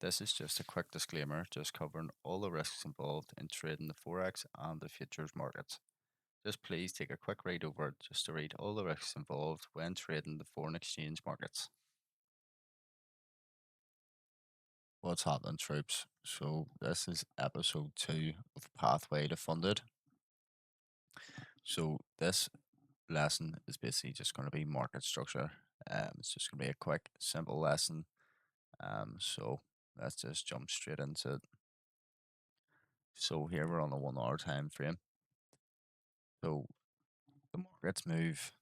This is just a quick disclaimer, just covering all the risks involved in trading the Forex and the futures markets. Just please take a quick read over it just to read all the risks involved when trading the foreign exchange markets. What's happening, troops? So, this is episode 2 of Pathway to Funded. So, this lesson is basically just going to be market structure. It's just going to be a quick, simple lesson. So, let's just jump straight into it. So, here we're on a 1 hour time frame. So, the markets move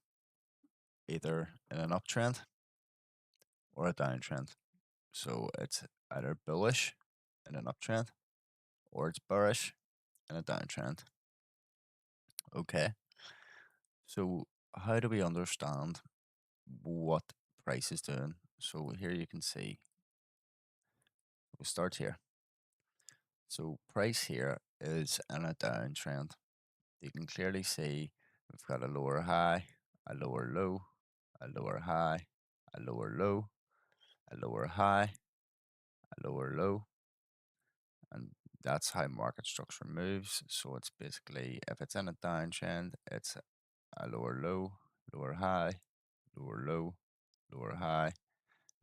either in an uptrend or a downtrend. So it's either bullish in an uptrend or it's bearish in a downtrend. Okay. So how do we understand what price is doing? So here you can see we'll start here. So price here is in a downtrend. You can clearly see we've got a lower high, a lower low, a lower high, a lower low, a lower high, a lower low, and that's how market structure moves. So it's basically if it's in a downtrend, it's a lower low, lower high, lower low, lower high,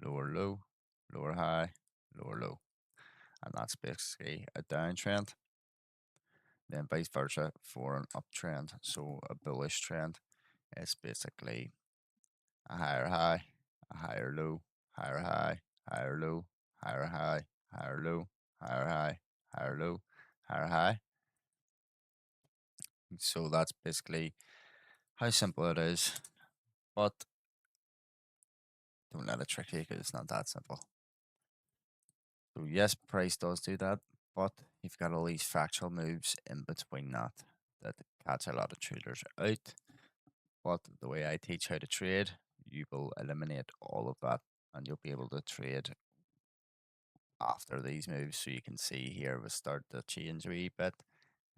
lower low, lower high, lower low, and that's basically a downtrend. Then vice versa for an uptrend. So a bullish trend is basically a higher high, a higher low, higher high, higher low, higher high, higher low, higher high, higher low, higher high. So that's basically how simple it is. But don't let it trick you because it's not that simple. So yes, price does do that, but you've got all these fractional moves in between that catch a lot of traders out. But the way I teach how to trade, you will eliminate all of that and you'll be able to trade after these moves. So you can see here we start to change a wee bit.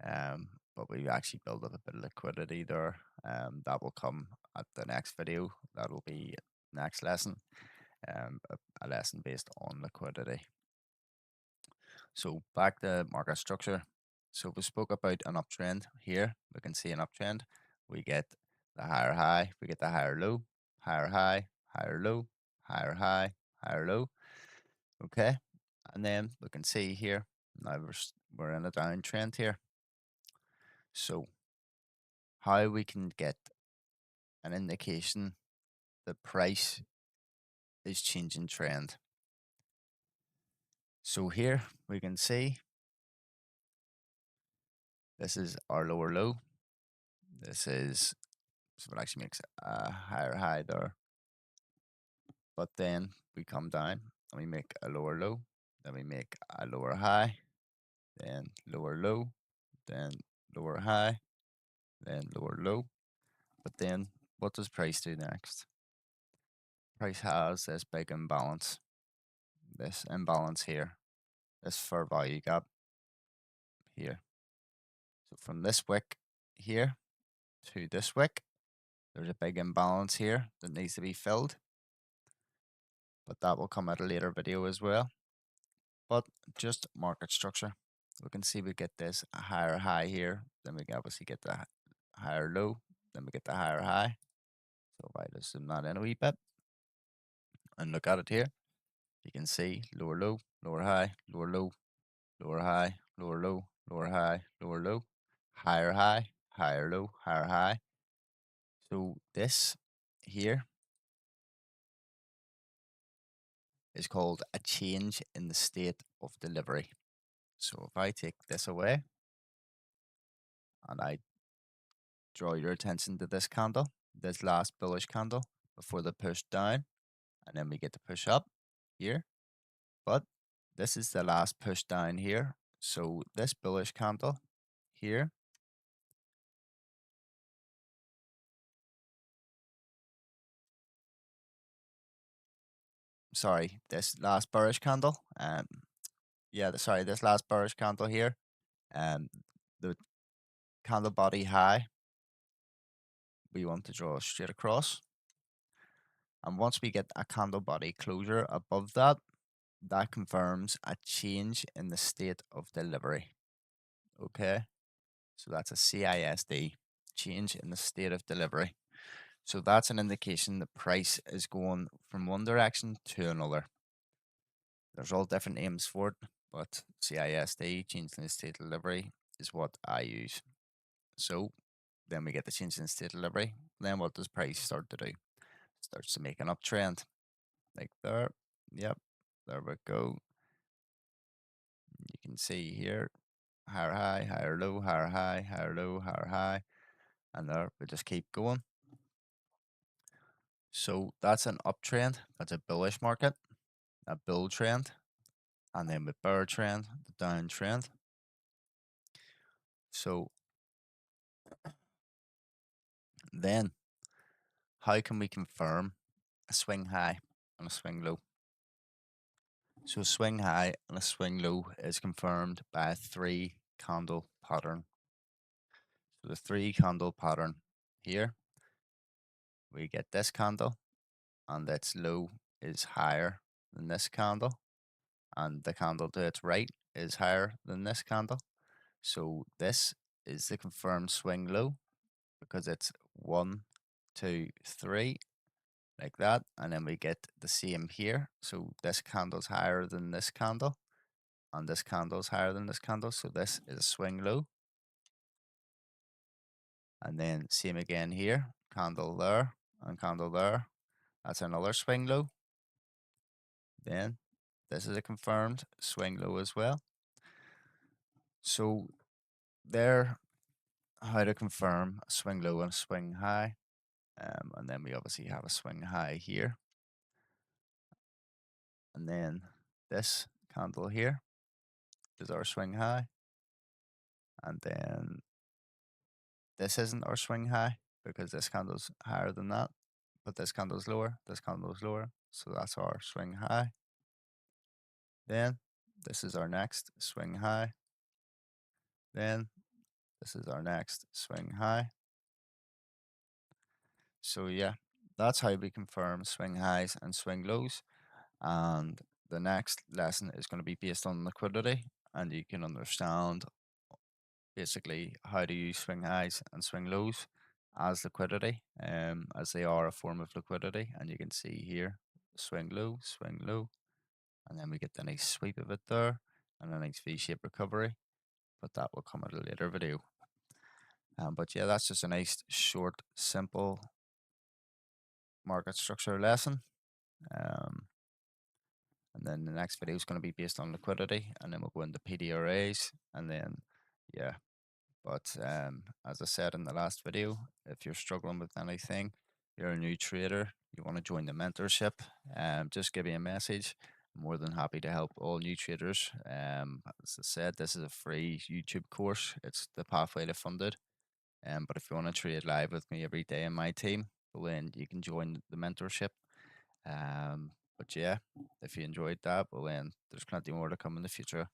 But we actually build up a bit of liquidity there. That will come at the next video. That will be next lesson. A lesson based on liquidity. So back to market structure. So we spoke about an uptrend here. We can see an uptrend. We get the higher high, we get the higher low, higher high, higher low, higher high, higher low. Okay. And then we can see here, now we're in a downtrend here. So how we can get an indication the price is changing trend. So here we can see this is our lower low. This is so it actually makes a higher high there. But then we come down and we make a lower low, then we make a lower high, then lower low, then lower high, then lower low. But then what does price do next? Price has this big imbalance, this imbalance here, this fair value gap here. So from this wick here to this wick, there's a big imbalance here that needs to be filled. But that will come at a later video as well. But just market structure. We can see we get this higher high here, then we can obviously get the higher low, then we get the higher high. So if I just zoom that in a wee bit and look at it here, you can see lower low, lower high, lower low, lower high, lower low, lower high, lower low, higher low, higher high. So this here is called a change in the state of delivery. So if I take this away and I draw your attention to this candle, this last bullish candle before the push down, and then we get the push up here. But this is the last push down here. So this bullish candle here, sorry, this last bearish candle, this last bearish candle here, the candle body high, we want to draw straight across. And once we get a candle body closure above that, that confirms a change in the state of delivery. Okay, so that's a CISD, change in the state of delivery. So that's an indication the price is going from one direction to another. There's all different names for it, but CISD, change in the state of delivery, is what I use. So then we get the change in state delivery. Then what does price start to do? Starts to make an uptrend, like there. Yep, there we go. You can see here, higher high, higher low, higher high, higher low, higher high, and there we just keep going. So that's an uptrend. That's a bullish market, a bull trend, and then with bear trend, the downtrend. So then, how can we confirm a swing high and a swing low? So a swing high and a swing low is confirmed by a three candle pattern. So the three candle pattern here, we get this candle, and its low is higher than this candle, and the candle to its right is higher than this candle. So this is the confirmed swing low because it's 1, 2, 3, like that, and then we get the same here. So this candle's higher than this candle, and this candle's higher than this candle. So this is a swing low. And then same again here, candle there and candle there. That's another swing low. Then this is a confirmed swing low as well. So there, how to confirm a swing low and a swing high. And then we obviously have a swing high here. And then this candle here is our swing high. And then this isn't our swing high because this candle's higher than that. But this candle's lower, this candle's lower. So that's our swing high. Then this is our next swing high. Then this is our next swing high. So yeah, that's how we confirm swing highs and swing lows. And the next lesson is going to be based on liquidity, and you can understand basically how to use swing highs and swing lows as liquidity, as they are a form of liquidity. And you can see here, swing low, and then we get the nice sweep of it there, and a nice V-shaped recovery. But that will come at a later video. But yeah, that's just a nice, short, simple market structure lesson. Um, and then the next video is going to be based on liquidity, and then we'll go into PDRAs, and then yeah. But as I said in the last video, if you're struggling with anything, you're a new trader, you want to join the mentorship, just give me a message. I'm more than happy to help all new traders. As I said, this is a free YouTube course. It's the pathway to funded. But if you want to trade live with me every day in my team, well, then you can join the mentorship. But yeah, if you enjoyed that, well, then there's plenty more to come in the future.